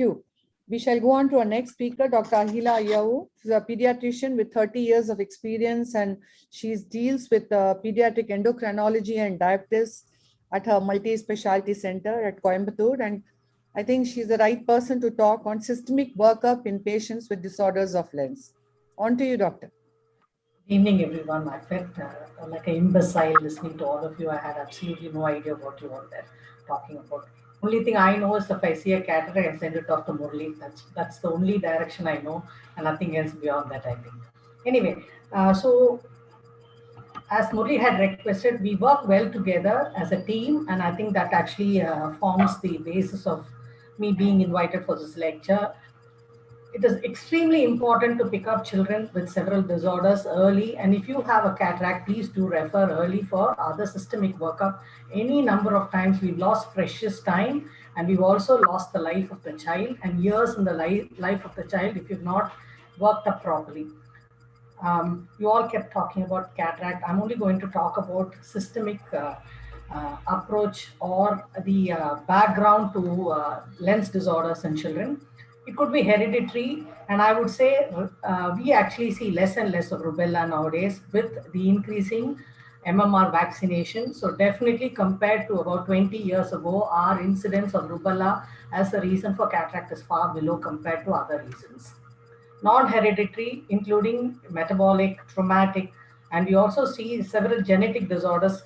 you. We shall go on to our next speaker, Dr. Ahila Ayau. She's a pediatrician with 30 years of experience, and she deals with pediatric endocrinology and diabetes at her multi-specialty center at Coimbatore. And I think she's the right person to talk on systemic workup in patients with disorders of LENS. On to you, doctor. Good evening, everyone. I felt like an imbecile listening to all of you. I had absolutely no idea what you were there talking about. Only thing I know is if I see a cataract, I send it off to Murli. That's the only direction I know, and nothing else beyond that, I think. Anyway, so as Murli had requested, we work well together as a team, and I think that actually forms the basis of me being invited for this lecture. It is extremely important to pick up children with several disorders early. And if you have a cataract, please do refer early for other systemic workup. Any number of times we've lost precious time, and we've also lost the life of the child and years in the life of the child if you've not worked up properly. You all kept talking about cataract. I'm only going to talk about systemic approach or the background to lens disorders in children. It could be hereditary, and I would say we actually see less and less of rubella nowadays with the increasing MMR vaccination. So definitely compared to about 20 years ago, our incidence of rubella as a reason for cataract is far below compared to other reasons. Non-hereditary, including metabolic, traumatic, and we also see several genetic disorders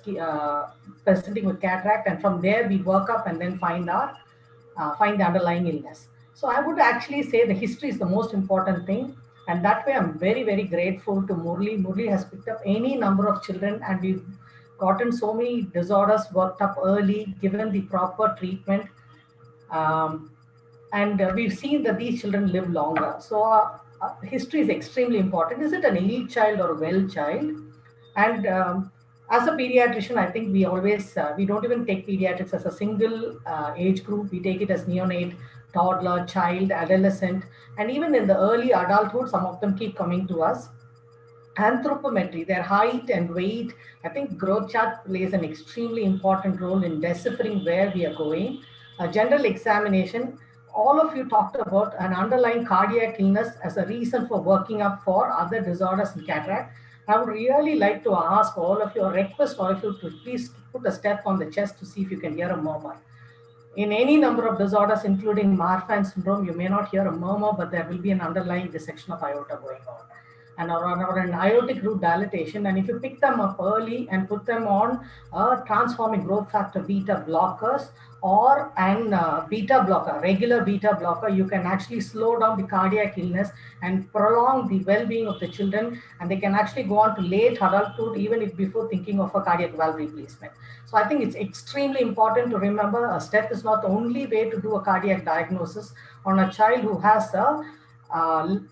presenting with cataract, and from there we work up and then find the underlying illness. So I would actually say the history is the most important thing. And that way I'm very, very grateful to Murli. Murli has picked up any number of children, and we've gotten so many disorders worked up early, given the proper treatment. And we've seen that these children live longer. So history is extremely important. Is it an ill child or a well child? And as a pediatrician, I think we always, we don't even take pediatrics as a single age group. We take it as neonate, toddler, child, adolescent, and even in the early adulthood, some of them keep coming to us. Anthropometry, their height and weight, I think growth chart plays an extremely important role in deciphering where we are going. A general examination, all of you talked about an underlying cardiac illness as a reason for working up for other disorders in cataract. I would really like to ask all of you, or request all of you to please put a step on the chest to see if you can hear a murmur. In any number of disorders, including Marfan syndrome, you may not hear a murmur, but there will be an underlying dissection of aorta going on, and or an aortic root dilatation. And if you pick them up early and put them on transforming growth factor beta blockers or an beta blocker, regular beta blocker, you can actually slow down the cardiac illness and prolong the well-being of the children, and they can actually go on to late adulthood, even if before thinking of a cardiac valve replacement. So I think it's extremely important to remember a step is not the only way to do a cardiac diagnosis on a child who has a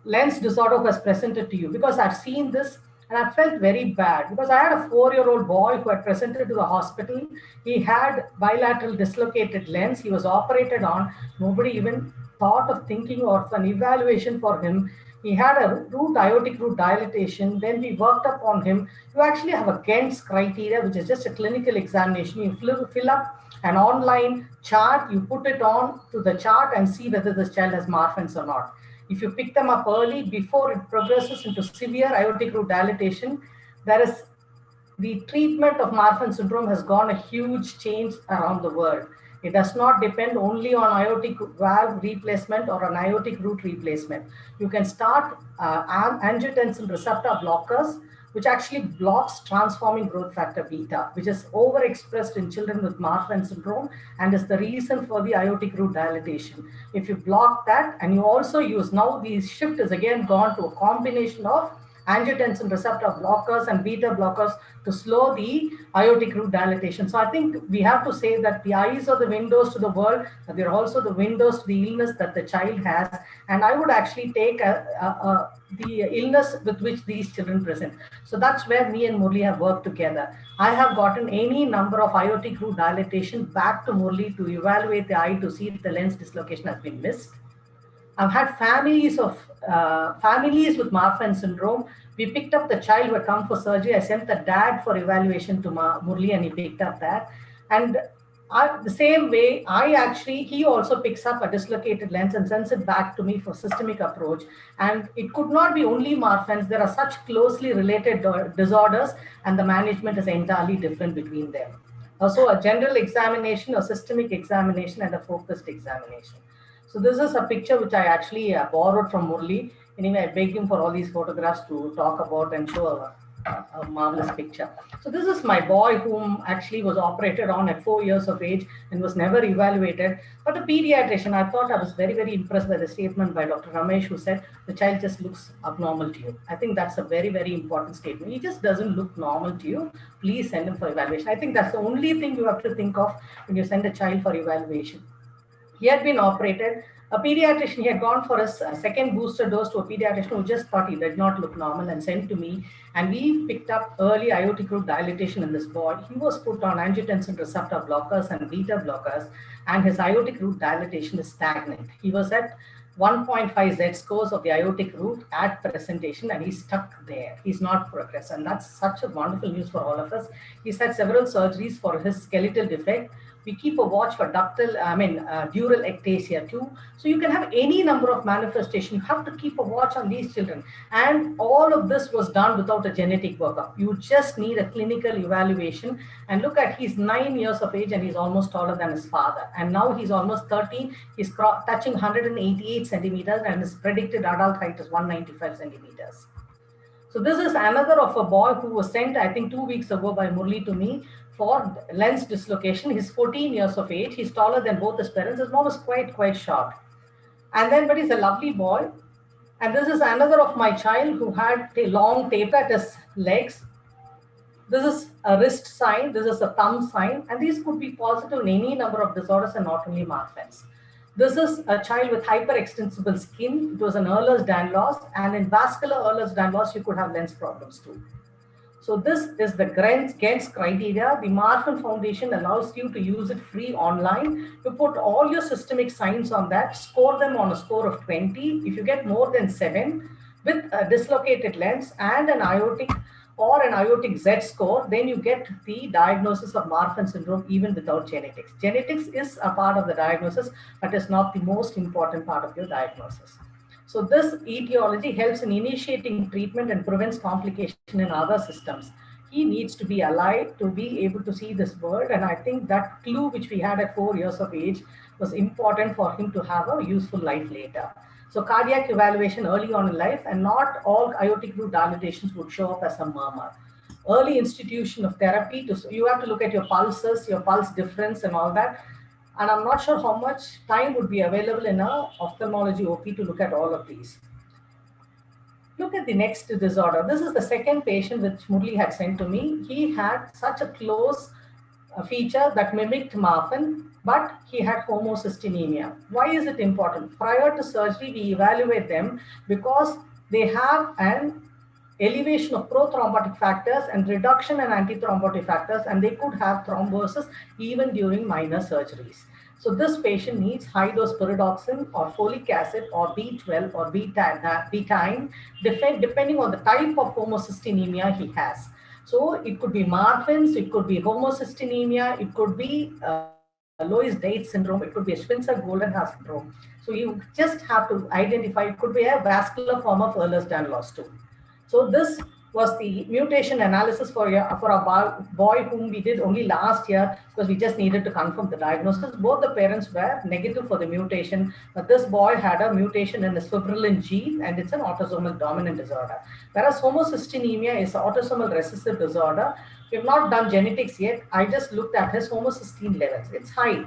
lens disorder who has presented to you, because I've seen this and I felt very bad, because I had a 4-year-old boy who had presented to the hospital. He had bilateral dislocated lens. He was operated on. Nobody even thought of thinking of an evaluation for him. He had a aortic root dilatation. Then we worked up on him. You actually have a Gent's criteria, which is just a clinical examination. You fill up an online chart, you put it on to the chart and see whether this child has Marfan's or not. If you pick them up early, before it progresses into severe aortic root dilatation, the treatment of Marfan syndrome has gone a huge change around the world. It does not depend only on aortic valve replacement or an aortic root replacement. You can start angiotensin receptor blockers, which actually blocks transforming growth factor beta, which is overexpressed in children with Marfan syndrome and is the reason for the aortic root dilatation. If you block that, and you also use, now the shift is again gone to a combination of angiotensin receptor blockers and beta blockers to slow the aortic root dilatation. So I think we have to say that the eyes are the windows to the world, but they're also the windows to the illness that the child has. And I would actually take the illness with which these children present. So that's where me and Murli have worked together. I have gotten any number of aortic root dilatation back to Murli to evaluate the eye to see if the lens dislocation has been missed. I've had families with Marfan syndrome. We picked up the child who had come for surgery. I sent the dad for evaluation to Murli, and he picked up that. And The same way, he also picks up a dislocated lens and sends it back to me for systemic approach. And it could not be only Marfan's. There are such closely related disorders, and the management is entirely different between them. Also, a general examination, a systemic examination, and a focused examination. So this is a picture which I actually borrowed from Murli. Anyway, I begged him for all these photographs to talk about and show a marvelous picture. So this is my boy whom actually was operated on at 4 years of age and was never evaluated. But a pediatrician, I thought I was very, very impressed by the statement by Dr. Ramesh, who said, the child just looks abnormal to you. I think that's a very, very important statement. He just doesn't look normal to you. Please send him for evaluation. I think that's the only thing you have to think of when you send a child for evaluation. He had been operated. A pediatrician, he had gone for his second booster dose to a pediatrician who just thought he did not look normal and sent to me. And we picked up early aortic root dilatation in this boy. He was put on angiotensin receptor blockers and beta blockers, and his aortic root dilatation is stagnant. He was at 1.5 Z scores of the aortic root at presentation, and he's stuck there. He's not progressed. And that's such a wonderful news for all of us. He's had several surgeries for his skeletal defect. We keep a watch for dural ectasia too. So you can have any number of manifestations. You have to keep a watch on these children. And all of this was done without a genetic workup. You just need a clinical evaluation. And look at, he's 9 years of age and he's almost taller than his father. And now he's almost 13. He's touching 188 centimeters and his predicted adult height is 195 centimeters. So this is another of a boy who was sent, I think 2 weeks ago by Murli to me for lens dislocation. He's 14 years of age. He's taller than both his parents. His mom is quite short. But he's a lovely boy. And this is another of my child who had a long tape at his legs. This is a wrist sign. This is a thumb sign. And these could be positive in any number of disorders and not only Marfan's. This is a child with hyperextensible skin. It was an Ehlers-Danlos, and in vascular Ehlers-Danlos, you could have lens problems too. So this is the Gens criteria. The Marfan Foundation allows you to use it free online. You put all your systemic signs on that, score them on a score of 20. If you get more than 7 with a dislocated lens and an aortic or an aortic Z score, then you get the diagnosis of Marfan syndrome even without genetics. Genetics is a part of the diagnosis, but is not the most important part of your diagnosis. So this etiology helps in initiating treatment and prevents complication in other systems. He needs to be alive to be able to see this world. And I think that clue which we had at 4 years of age was important for him to have a useful life later. So cardiac evaluation early on in life, and not all aortic root dilatations would show up as a murmur. Early institution of therapy, you have to look at your pulses, your pulse difference and all that. And I'm not sure how much time would be available in a ophthalmology OP to look at all of these. Look at the next disorder. This is the second patient which Murli had sent to me. He had such a close feature that mimicked Marfan, but he had homocystinemia. Why is it important? Prior to surgery, we evaluate them because they have an elevation of prothrombotic factors and reduction in antithrombotic factors, and they could have thrombosis even during minor surgeries. So this patient needs high-dose pyridoxine or folic acid or B12 or betaine, depending on the type of homocystinemia he has. So it could be Marfan's, it could be homocystinemia, it could be Loeys-Dietz syndrome, it could be a Schwinzer-Goldenhar syndrome. So you just have to identify, it could be a vascular form of Ehlers-Danlos too. So this was the mutation analysis for a boy whom we did only last year because we just needed to confirm the diagnosis. Both the parents were negative for the mutation, but this boy had a mutation in the fibrillin gene and it's an autosomal dominant disorder. Whereas homocystinemia is an autosomal recessive disorder. We have not done genetics yet. I just looked at his homocysteine levels. It's high.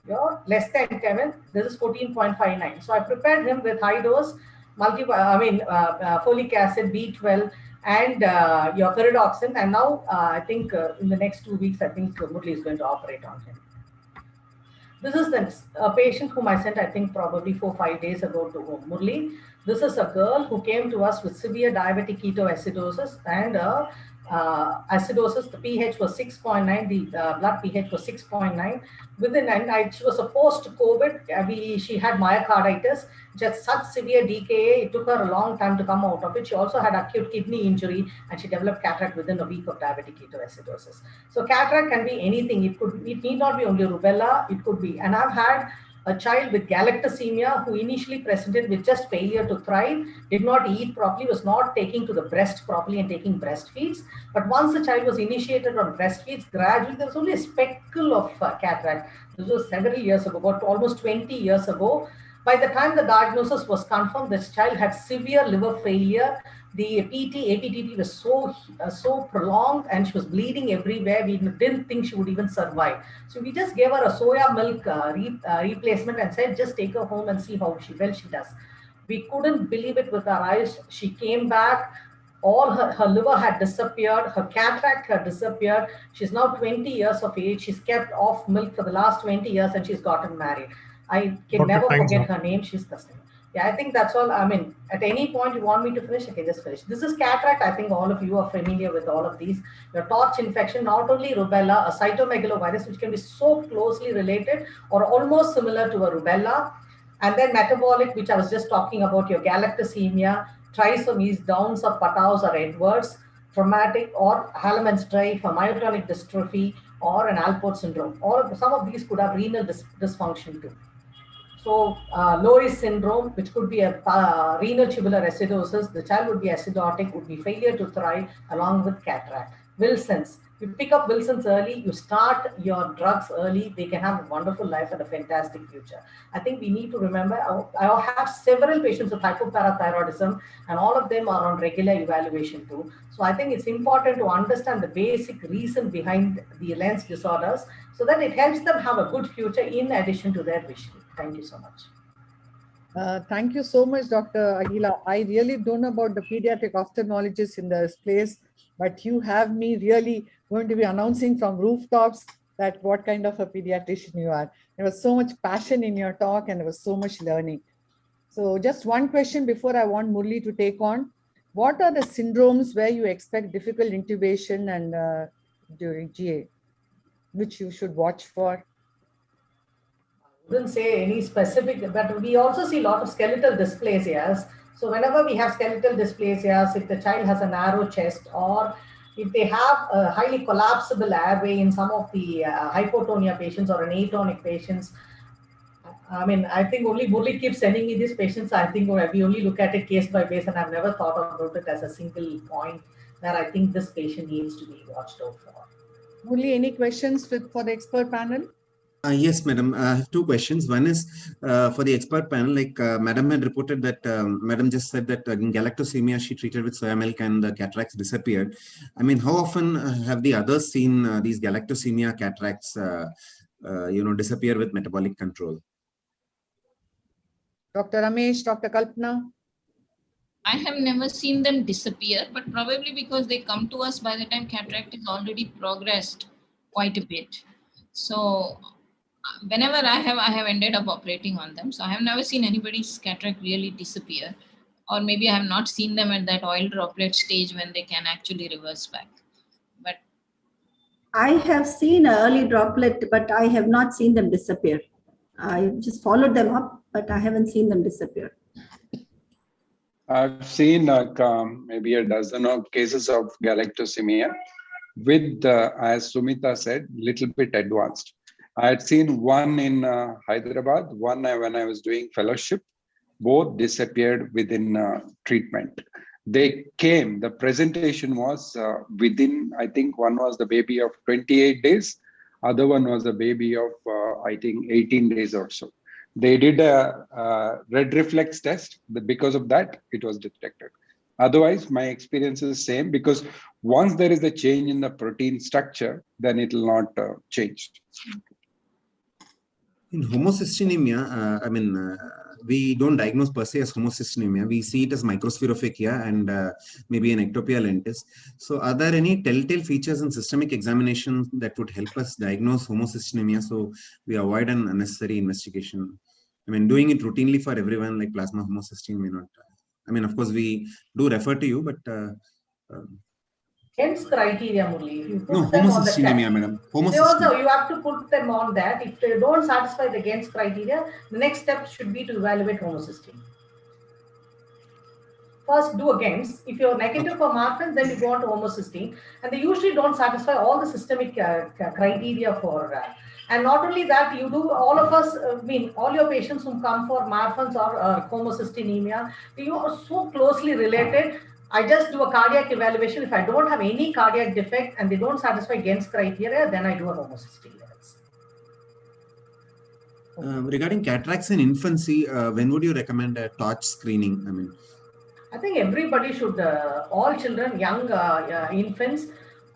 You're less than 10. This is 14.59. So I prepared him with high dose folic acid, B12, and your pyridoxine. And now I think in the next 2 weeks, I think Murli is going to operate on him. This is a patient whom I sent, I think, probably 4 or 5 days ago to Murli. This is a girl who came to us with severe diabetic ketoacidosis and acidosis. The pH was 6.9. The blood pH was 6.9. Within, and she was a post-COVID. She had myocarditis, just such severe DKA. It took her a long time to come out of it. She also had acute kidney injury, and she developed cataract within a week of diabetic ketoacidosis. So cataract can be anything. It need not be only rubella. It could be. And I've had a child with galactosemia who initially presented with just failure to thrive, did not eat properly, was not taking to the breast properly and taking breastfeeds. But once the child was initiated on breastfeeds, gradually there was only a speckle of cataract. This was several years ago, about almost 20 years ago. By the time the diagnosis was confirmed, this child had severe liver failure. The APTT was so prolonged, and she was bleeding everywhere. We didn't think she would even survive. So we just gave her a soya milk replacement and said, just take her home and see how well she does. We couldn't believe it with our eyes. She came back. All her liver had disappeared. Her cataract had disappeared. She's now 20 years of age. She's kept off milk for the last 20 years, and she's gotten married. I can never forget her name. She's the same. Yeah, I think that's all. I mean, at any point you want me to finish, I can just finish. This is cataract. I think all of you are familiar with all of these. Your torch infection, not only rubella, a cytomegalovirus, which can be so closely related or almost similar to a rubella. And then metabolic, which I was just talking about, your galactosemia, trisomies, Downs or Pataus or Edwards, traumatic or Hallerman's strife, a myotonic dystrophy, or an Alport syndrome. Some of these could have renal dysfunction too. So Loris syndrome, which could be a renal tubular acidosis, the child would be acidotic, would be failure to thrive along with cataract. Wilson's, you pick up Wilson's early, you start your drugs early, they can have a wonderful life and a fantastic future. I think we need to remember, I have several patients with hypoparathyroidism, and all of them are on regular evaluation too. So I think it's important to understand the basic reason behind the lens disorders so that it helps them have a good future in addition to their vision. Thank you so much. Thank you so much, Dr. Aguila. I really don't know about the pediatric ophthalmologists in this place, but you have me really going to be announcing from rooftops that what kind of a pediatrician you are. There was so much passion in your talk and there was so much learning. So just one question before I want Murli to take on. What are the syndromes where you expect difficult intubation and during GA, which you should watch for? Wouldn't say any specific, but we also see a lot of skeletal dysplasias. So whenever we have skeletal dysplasias, if the child has a narrow chest, or if they have a highly collapsible airway in some of the hypotonia patients or an atonic patients, I mean, I think only Murli keeps sending me these patients. I think we only look at it case by case, and I've never thought about it as a single point that I think this patient needs to be watched out for. Murli, any questions for the expert panel? Yes, madam. I have two questions. One is for the expert panel, like madam had reported that madam just said that in galactosemia, she treated with soya milk and the cataracts disappeared. I mean, how often have the others seen these galactosemia cataracts, disappear with metabolic control? Dr. Ramesh, Dr. Kalpana? I have never seen them disappear, but probably because they come to us by the time cataract is already progressed quite a bit. So whenever I have ended up operating on them. So I have never seen anybody's cataract really disappear, or maybe I have not seen them at that oil droplet stage when they can actually reverse back. But I have seen an early droplet, but I have not seen them disappear. I just followed them up, but I haven't seen them disappear. I've seen maybe a dozen of cases of galactosemia with, as Sumita said, little bit advanced. I had seen one in Hyderabad, one when I was doing fellowship. Both disappeared within treatment. They came, the presentation was within, I think one was the baby of 28 days. Other one was a baby of, I think, 18 days or so. They did a red reflex test. Because of that, it was detected. Otherwise, my experience is the same, because once there is a change in the protein structure, then it will not change. In homocystinemia, we don't diagnose per se as homocystinemia. We see it as microspherophakia and maybe an ectopia lentis. So are there any telltale features in systemic examination that would help us diagnose homocystinemia so we avoid an unnecessary investigation? I mean, doing it routinely for everyone like plasma homocysteine may not. Of course, we do refer to you, but Against criteria, Murli. If you put No, them on the homocystinemia, test, madam. they also, Homocystinemia. you have to put them on that. If they don't satisfy the against criteria, the next step should be to evaluate homocysteine. First do against. If you're negative for Marfan, then you go on to homocysteine. And they usually don't satisfy all the systemic criteria for. And not only that, you do, all of us, I mean, all your patients who come for Marfan's or homocystinemia, you are so closely related. I just do a cardiac evaluation. If I don't have any cardiac defect and they don't satisfy against criteria, then I do a homocysteine levels. Regarding cataracts in infancy, when would you recommend a torch screening? I mean, I think everybody should, all children, young infants,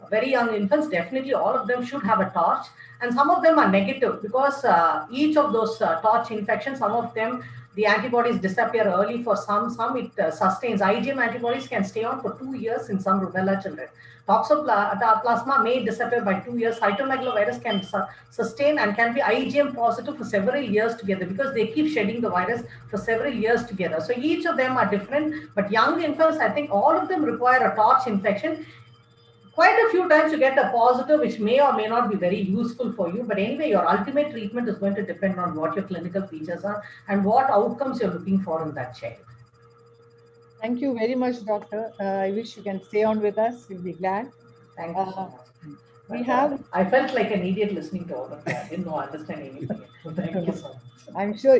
very young infants, definitely all of them should have a torch. And some of them are negative because each of those torch infections, some of them, the antibodies disappear early for some it sustains. IgM antibodies can stay on for 2 years in some rubella children. Toxoplasma may disappear by 2 years. Cytomegalovirus can sustain and can be IgM positive for several years together because they keep shedding the virus for several years together. So each of them are different, but young infants, I think all of them require a torch infection. Quite a few times you get a positive, which may or may not be very useful for you. But anyway, your ultimate treatment is going to depend on what your clinical features are and what outcomes you're looking for in that child. Thank you very much, doctor. I wish you can stay on with us. We'll be glad. Thank you so much. We have. I felt like an idiot listening to all of that. I didn't know, understand anything. Thank you so much. I'm sure